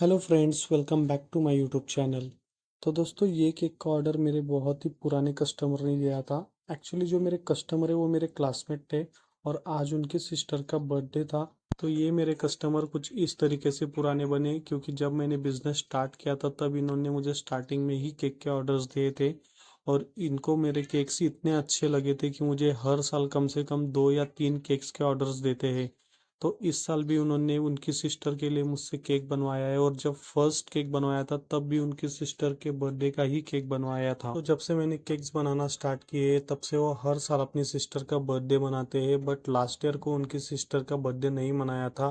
Hello friends, welcome back to my YouTube channel. तो दोस्तों, ये केक का ऑर्डर मेरे बहुत ही पुराने कस्टमर ने दिया था। एक्चुअली जो मेरे कस्टमर है वो मेरे क्लासमेट थे और आज उनकी सिस्टर का बर्थडे था। तो ये मेरे कस्टमर कुछ इस तरीके से पुराने बने क्योंकि जब मैंने बिजनेस स्टार्ट किया था तब इन्होंने मुझे स्टार्टिंग में ही केक के ऑर्डर्स दिए थे। और इनको मेरे केक्स इतने अच्छे लगे थे कि मुझे हर साल कम से कम 2 या 3 केक्स के ऑर्डर्स देते हैं। तो इस साल भी उन्होंने उनकी सिस्टर के लिए मुझसे केक बनवाया है और जब फर्स्ट केक बनवाया था तब भी उनकी सिस्टर के बर्थडे का ही केक बनवाया था। तो जब से मैंने केक्स बनाना स्टार्ट किए तब से वो हर साल अपनी सिस्टर का बर्थडे मनाते हैं। बट लास्ट ईयर को उनकी सिस्टर का बर्थडे नहीं मनाया था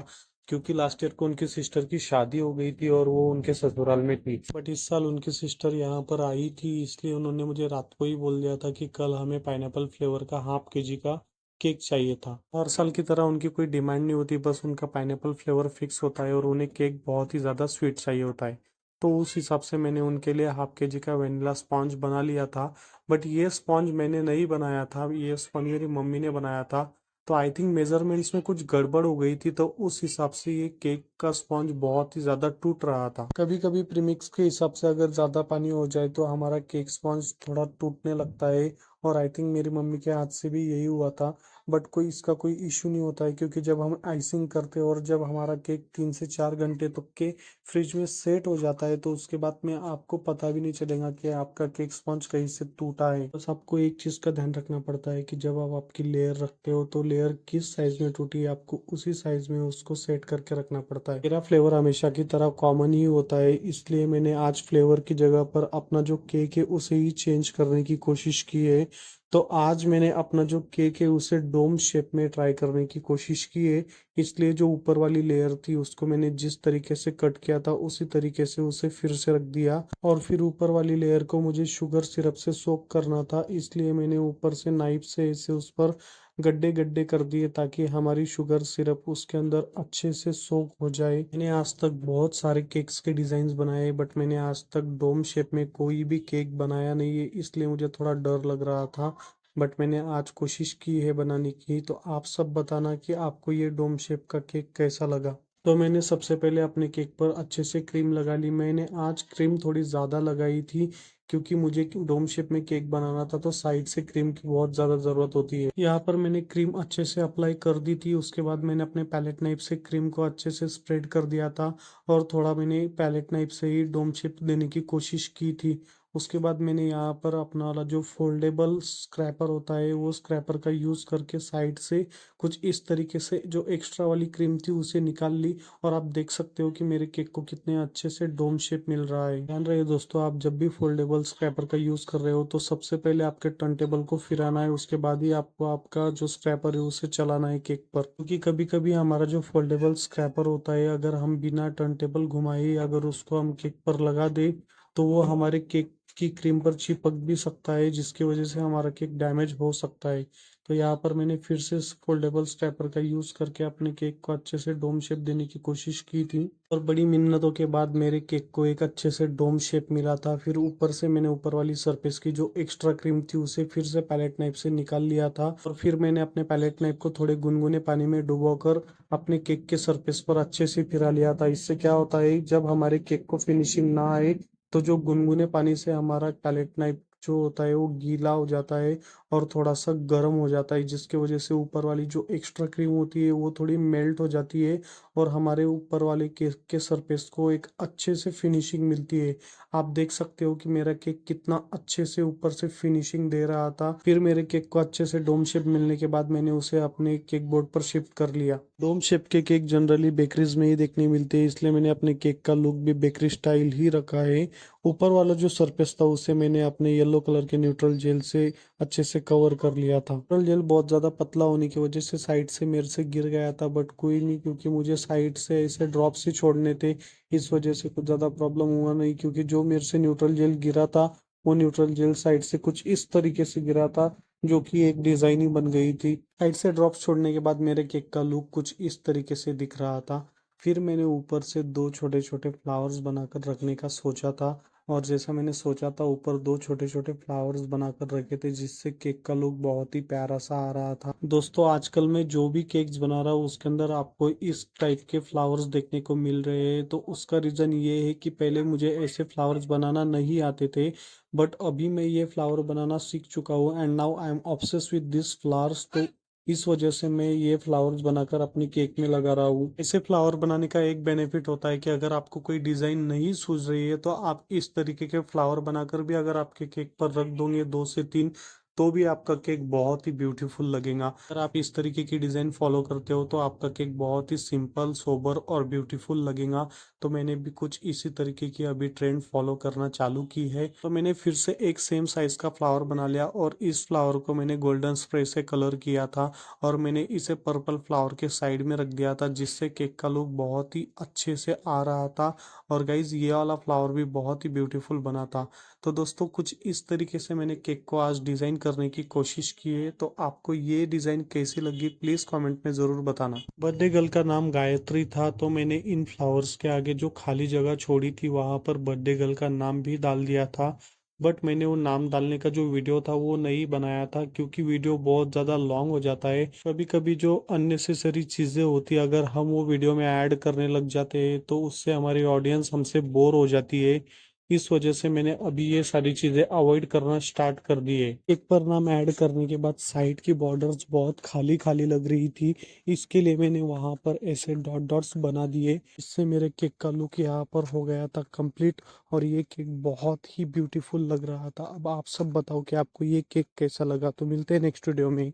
क्योंकि लास्ट ईयर को उनकी सिस्टर की शादी हो गई थी और वो उनके ससुराल में थी। बट इस साल उनकी सिस्टर यहाँ पर आई थी, इसलिए उन्होंने मुझे रात को ही बोल दिया था कि कल हमें पाइनएप्पल फ्लेवर का हाफ केजी का केक चाहिए था। हर साल की तरह उनकी कोई डिमांड नहीं होती, बस उनका पाइनएप्पल फ्लेवर फिक्स होता है और उन्हें केक बहुत ही ज़्यादा स्वीट चाहिए होता है। तो उस हिसाब से मैंने उनके लिए हाफ केजी का वेनिला स्पॉन्ज बना लिया था। बट ये स्पॉन्ज मैंने नहीं बनाया था, ये स्पॉन्ज मेरी मम्मी ने बनाया था। तो आई थिंक मेजरमेंट्स में कुछ गड़बड़ हो गई थी, तो उस हिसाब से ये केक का स्पॉन्ज बहुत ही ज़्यादा टूट रहा था। कभी कभी प्रीमिक्स के हिसाब से अगर ज़्यादा पानी हो जाए तो हमारा केक स्पॉन्ज थोड़ा टूटने लगता है। और आई थिंक मेरी मम्मी के हाथ से भी यही हुआ था। बट इसका कोई इशू नहीं होता है क्योंकि जब हम आइसिंग करते हैं और जब हमारा केक 3 से 4 घंटे तक के फ्रिज में सेट हो जाता है तो उसके बाद में आपको पता भी नहीं चलेगा कि आपका केक स्पॉन्ज कहीं से टूटा है। बस आपको एक चीज़ का ध्यान रखना पड़ता है कि जब आप आपकी लेयर रखते हो तो लेयर किस साइज में टूटी है आपको उसी साइज में उसको सेट करके रखना पड़ता है। मेरा फ्लेवर हमेशा की तरह कॉमन ही होता है, इसलिए मैंने आज फ्लेवर की जगह पर अपना जो केक है उसे ही चेंज करने की कोशिश की है। तो आज मैंने अपना जो केक है उसे डोम शेप में ट्राई करने की कोशिश की है। इसलिए जो ऊपर वाली लेयर थी उसको मैंने जिस तरीके से कट किया था उसी तरीके से उसे फिर से रख दिया। और फिर ऊपर वाली लेयर को मुझे शुगर सिरप से सोक करना था, इसलिए मैंने ऊपर से नाइफ से इसे उस पर गड्ढे गड्ढे कर दिए ताकि हमारी शुगर सिरप उसके अंदर अच्छे से सोक हो जाए। मैंने आज तक बहुत सारे केक्स के डिजाइन बनाए बट मैंने आज तक डोम शेप में कोई भी केक बनाया नहीं है, इसलिए मुझे थोड़ा डर लग रहा था। बट मैंने आज कोशिश की है बनाने की। तो आप सब बताना कि आपको ये डोम शेप का केक कैसा लगा। तो मैंने सबसे पहले अपने केक पर अच्छे से क्रीम लगा ली। मैंने आज क्रीम थोड़ी ज़्यादा लगाई थी क्योंकि मुझे डोम शेप में केक बनाना था तो साइड से क्रीम की बहुत ज़्यादा ज़रूरत होती है। यहाँ पर मैंने क्रीम अच्छे से अप्लाई कर दी थी, उसके बाद मैंने अपने पैलेट नाइफ से क्रीम को अच्छे से स्प्रेड कर दिया था और थोड़ा मैंने पैलेट नाइफ से ही डोम शेप देने की कोशिश की थी। उसके बाद मैंने यहाँ पर अपना वाला जो फोल्डेबल स्क्रैपर होता है वो स्क्रैपर का यूज़ करके साइड से कुछ इस तरीके से जो एक्स्ट्रा वाली क्रीम थी उसे निकाल ली। और आप देख सकते हो कि मेरे केक को कितने अच्छे से डोम शेप मिल रहा है। ध्यान रहे दोस्तों, आप जब भी फोल्डेबल स्क्रैपर का यूज़ कर रहे हो तो सबसे पहले आपके टर्न टेबल को फिराना है, उसके बाद ही आपको आपका जो स्क्रैपर है उसे चलाना है केक पर। क्योंकि कभी कभी हमारा जो फोल्डेबल स्क्रैपर होता है अगर हम बिना टर्न टेबल घुमाए अगर उसको हम केक पर लगा दे तो वो हमारे केक की क्रीम पर चिपक भी सकता है जिसकी वजह से हमारा केक डैमेज हो सकता है। तो यहाँ पर मैंने फिर से फोल्डेबल स्टेपर का यूज़ करके अपने केक को अच्छे से डोम शेप देने की कोशिश की थी और बड़ी मिन्नतों के बाद मेरे केक को एक अच्छे से डोम शेप मिला था। फिर ऊपर से मैंने ऊपर वाली सरफेस की जो एक्स्ट्रा क्रीम थी उसे फिर से पैलेट नाइफ से निकाल लिया था और फिर मैंने अपने पैलेट नाइफ को थोड़े गुनगुने पानी में डुबोकर अपने केक के सरफेस पर अच्छे से फिरा लिया था। इससे क्या होता है, जब हमारे केक को फिनिशिंग ना आए तो जो गुनगुने पानी से हमारा पैलेट नाइफ जो होता है वो गीला हो जाता है और थोड़ा सा गर्म हो जाता है, जिसकी वजह से ऊपर वाली जो एक्स्ट्रा क्रीम होती है वो थोड़ी मेल्ट हो जाती है और हमारे ऊपर वाले केक के सरफेस को एक अच्छे से फिनिशिंग मिलती है। आप देख सकते हो कि मेरा केक कितना अच्छे से ऊपर से फिनिशिंग दे रहा था। फिर मेरे केक को अच्छे से डोम शेप मिलने के बाद मैंने उसे अपने केक बोर्ड पर शिफ्ट कर लिया। डोम शेप के केक जनरली बेकरीज में ही देखने मिलते हैं, इसलिए मैंने अपने केक का लुक भी बेकरी स्टाइल ही रखा है। ऊपर वाला जो सरफेस था उसे मैंने अपने येलो कलर के न्यूट्रल जेल से अच्छे से कवर कर लिया था। न्यूट्रल जेल बहुत ज़्यादा पतला होने की वजह से साइड से मेरे से गिर गया था, बट कोई नहीं क्योंकि मुझे साइड से ऐसे ड्रॉप्स ही छोड़ने थे, इस वजह से कुछ ज़्यादा प्रॉब्लम हुआ नहीं। क्योंकि जो मेरे से न्यूट्रल जेल गिरा था वो न्यूट्रल जेल साइड से कुछ इस तरीके से गिरा था जो कि एक डिज़ाइन ही बन गई थी। साइड से ड्रॉप्स छोड़ने के बाद मेरे केक का लुक कुछ इस तरीके से दिख रहा था। फिर मैंने ऊपर से 2 छोटे छोटे फ्लावर्स बनाकर रखने का सोचा था और जैसा मैंने सोचा था ऊपर दो छोटे छोटे फ्लावर्स बनाकर रखे थे जिससे केक का लुक बहुत ही प्यारा सा आ रहा था। दोस्तों आजकल मैं जो भी केक्स बना रहा हूँ उसके अंदर आपको इस टाइप के फ्लावर्स देखने को मिल रहे हैं। तो उसका रीजन ये है कि पहले मुझे ऐसे फ्लावर्स बनाना नहीं आते थे, बट अभी मैं ये फ्लावर बनाना सीख चुका हूँ and now I am obsessed with this flowers. तो इस वजह से मैं ये फ्लावर्स बनाकर अपनी केक में लगा रहा हूँ। ऐसे फ्लावर बनाने का एक बेनिफिट होता है कि अगर आपको कोई डिजाइन नहीं सूझ रही है तो आप इस तरीके के फ्लावर बनाकर भी अगर आपके केक पर रख दोगे दो से तीन, तो भी आपका केक बहुत ही ब्यूटीफुल लगेगा। अगर आप इस तरीके की डिजाइन फॉलो करते हो तो आपका केक बहुत ही सिंपल सोबर और ब्यूटीफुल लगेगा। तो मैंने भी कुछ इसी तरीके की अभी ट्रेंड फॉलो करना चालू की है। तो मैंने फिर से एक सेम साइज का फ्लावर बना लिया और इस फ्लावर को मैंने गोल्डन स्प्रे से कलर किया था और मैंने इसे पर्पल फ्लावर के साइड में रख दिया था जिससे केक का लुक बहुत ही अच्छे से आ रहा था। और गाइज ये वाला फ्लावर भी बहुत ही ब्यूटीफुल बना था। तो दोस्तों कुछ इस तरीके से मैंने केक को आज डिजाइन करने की कोशिश की है। तो आपको ये डिजाइन कैसी लगी प्लीज कमेंट में जरूर बताना। बर्थडे गर्ल का नाम गायत्री था तो मैंने इन फ्लावर्स के आगे जो खाली जगह छोड़ी थी वहां पर बर्थडे गर्ल का नाम भी डाल दिया था। बट मैंने वो नाम डालने का जो वीडियो था वो नहीं बनाया था क्योंकि वीडियो बहुत ज़्यादा लॉन्ग हो जाता है। कभी कभी जो अननेसेसरी चीज़ें होती है अगर हम वो वीडियो में ऐड करने लग जाते हैं तो उससे हमारी ऑडियंस हमसे बोर हो जाती है। इस वजह से मैंने अभी ये सारी चीज़ें अवॉइड करना स्टार्ट कर दिए। एक पर नाम ऐड करने के बाद साइड की बॉर्डर्स बहुत खाली खाली लग रही थी, इसके लिए मैंने वहां पर ऐसे डॉट डॉट्स बना दिए। इससे मेरे केक का लुक यहाँ पर हो गया था कंप्लीट और ये केक बहुत ही ब्यूटीफुल लग रहा था। अब आप सब बताओ कि आपको ये केक कैसा लगा। तो मिलते हैं नेक्स्ट वीडियो में।